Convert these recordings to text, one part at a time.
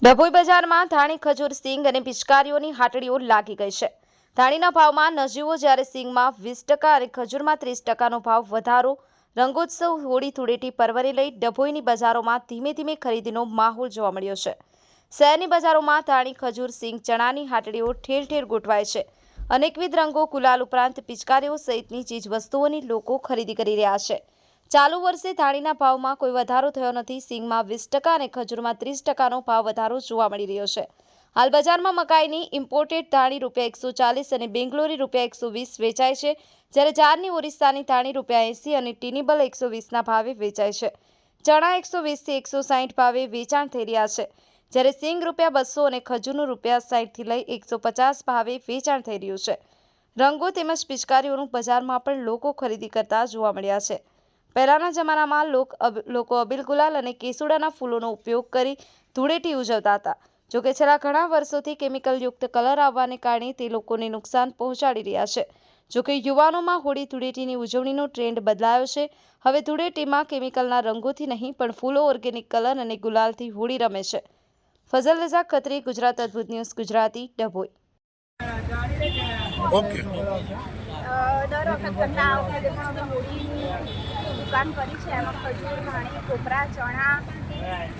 ડભોઈ બજારમાં ધાણી, ખજૂર, સિંગ અને પિચકારીઓની હાટડીઓ લાગી ગઈ છે। ધાણીના ભાવમાં નજીવો જ્યારે સિંગમાં 20% અને ખજૂરમાં 30%નો ભાવ વધારો। રંગોત્સવ હોળી ધૂળેટી પર્વને લઈ ડભોઈની બજારોમાં ધીમે ધીમે ખરીદીનો માહોલ જોવા મળ્યો છે। શહેરની બજારોમાં ધાણી, ખજૂર, સિંગ, ચણાની હાટડીઓ ઠેર ઠેર ગોઠવાય છે। અનેકવિધ રંગો, ગુલાલ ઉપરાંત પિચકારીઓ સહિતની ચીજવસ્તુઓની લોકો ખરીદી કરી રહ્યા છે। ચાલુ વર્ષે ધાણીના ભાવમાં કોઈ વધારો થયો નથી। સિંગમાં 20% અને ખજૂરમાં 30%નો ભાવ વધારો જોવા મળી રહ્યો છે। હાલ બજારમાં મકાઈની ઇમ્પોર્ટેડ ધાણી ₹140 અને બેંગ્લોરી ₹120 વેચાય છે, જ્યારે જારની ઓરિસ્સાની ધાણી ₹80 અને ટીનીબલ 120ના ભાવે વેચાય છે। ચણા 120 થી 160 ભાવે વેચાણ થઈ રહ્યા છે, જ્યારે સિંગ ₹200 અને ખજૂરનું ₹60 થી લઈ 150 ભાવે વેચાણ થઈ રહ્યું છે। રંગો તેમજ પિચકારીઓનું બજારમાં પણ લોકો ખરીદી કરતા જોવા મળ્યા છે। પહેલાના જમાનામાં લોકો અબીલ, ગુલાલ અને કેસુડાના ફૂલોનો ઉપયોગ કરી ધૂળેટી ઉજવતા હતા। જોકે છેલ્લા ઘણા વર્ષોથી કેમિકલયુક્ત કલર આવવાને કારણે તે લોકોને નુકસાન પહોંચાડી રહ્યા છે। જોકે યુવાનોમાં હોળી ધૂળેટીની ઉજવણીનો ટ્રેન્ડ બદલાયો છે। હવે ધૂળેટીમાં કેમિકલના રંગોથી નહીં પણ ફૂલો, ઓર્ગેનિક કલર અને ગુલાલથી હોળી રમે છે। ફઝલ રઝા ખત્રી, ગુજરાત અદ્ભુત ન્યૂઝ ગુજરાતી, ડભોઈ। ઓકે દર વખત કરતાં આ વખતે પણ અમે હોળીની દુકાન કરી છે। એમાં ખજૂર, ધાણી, કોપરા, ચણા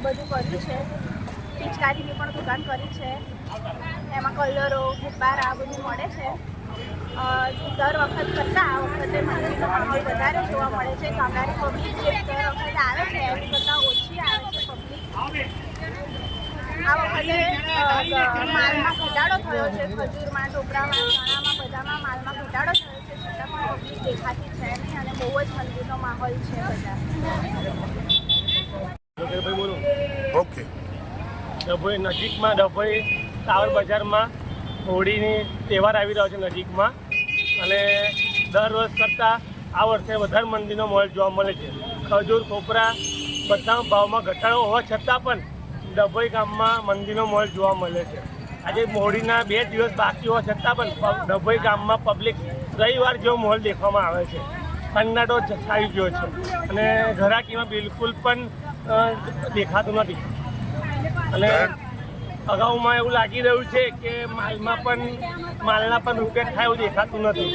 બધું કર્યું છે। પિચકારીની પણ દુકાન કરી છે। એમાં કલરો, ગુબ્બારા આ બધું મળે છે। દર વખત કરતાં આ વખતે મંદિરનો માહોલ વધારે જોવા મળે છે। ગામડાની પબ્લિક જે દર વખતે આવે છે એની કરતાં ઓછી આવે છે પબ્લિક। આ વખતે માલમાં ઘટાડો થયો છે। ખજૂરમાં, ટોપરામાં, ચણામાં બધામાં માલમાં ઘટાડો થયો છે, છતાં પણ પબ્લિક દેખાતી છે નહીં અને બહુ જ મંદિરનો માહોલ છે બધા। ઓકે ડભોઈ નજીકમાં ડભોઈ ટાવર બજારમાં હોળીની તહેવાર આવી રહ્યો છે નજીકમાં, અને દર વર્ષ કરતાં આ વર્ષે વધારે મંદિરનો માહોલ જોવા મળે છે। ખજૂર, કોપરા બધા ભાવમાં ઘટાડો હોવા છતાં પણ ડભોઈ ગામમાં મંદિરનો માહોલ જોવા મળે છે। આજે હોળીના 2 દિવસ બાકી હોવા છતાં પણ ડભોઈ ગામમાં પબ્લિક રવિવાર જેવો માહોલ દેખવામાં આવે છે। સન્નાટો છાઈ ગયો છે અને ઘરાકીમાં બિલકુલ પણ દેખાતું નથી, અને અગાઉમાં એવું લાગી રહ્યું છે કે માલના પણ રૂપિયા થાય એવું દેખાતું નથી।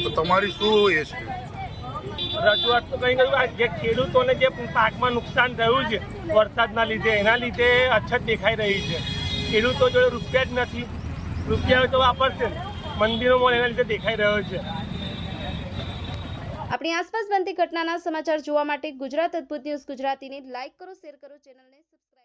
તો તમારી શું એ છે રજૂઆત તો કંઈ કહ્યું, જે ખેડૂતોને જે પાકમાં નુકસાન થયું છે વરસાદના લીધે, એના લીધે અછત દેખાઈ રહી છે। ખેડૂતો જોડે રૂપિયા જ નથી, રૂપિયા તો વાપરશે, મંદિરનો માહોલ એના લીધે દેખાઈ રહ્યો છે। આપણી આસપાસ બનતી ઘટનાના સમાચાર જોવા માટે ગુજરાત અદ્ભુત ન્યૂઝ ગુજરાતીને લાઇક કરો, શેર કરો, ચેનલને સબસ્ક્રાઇબ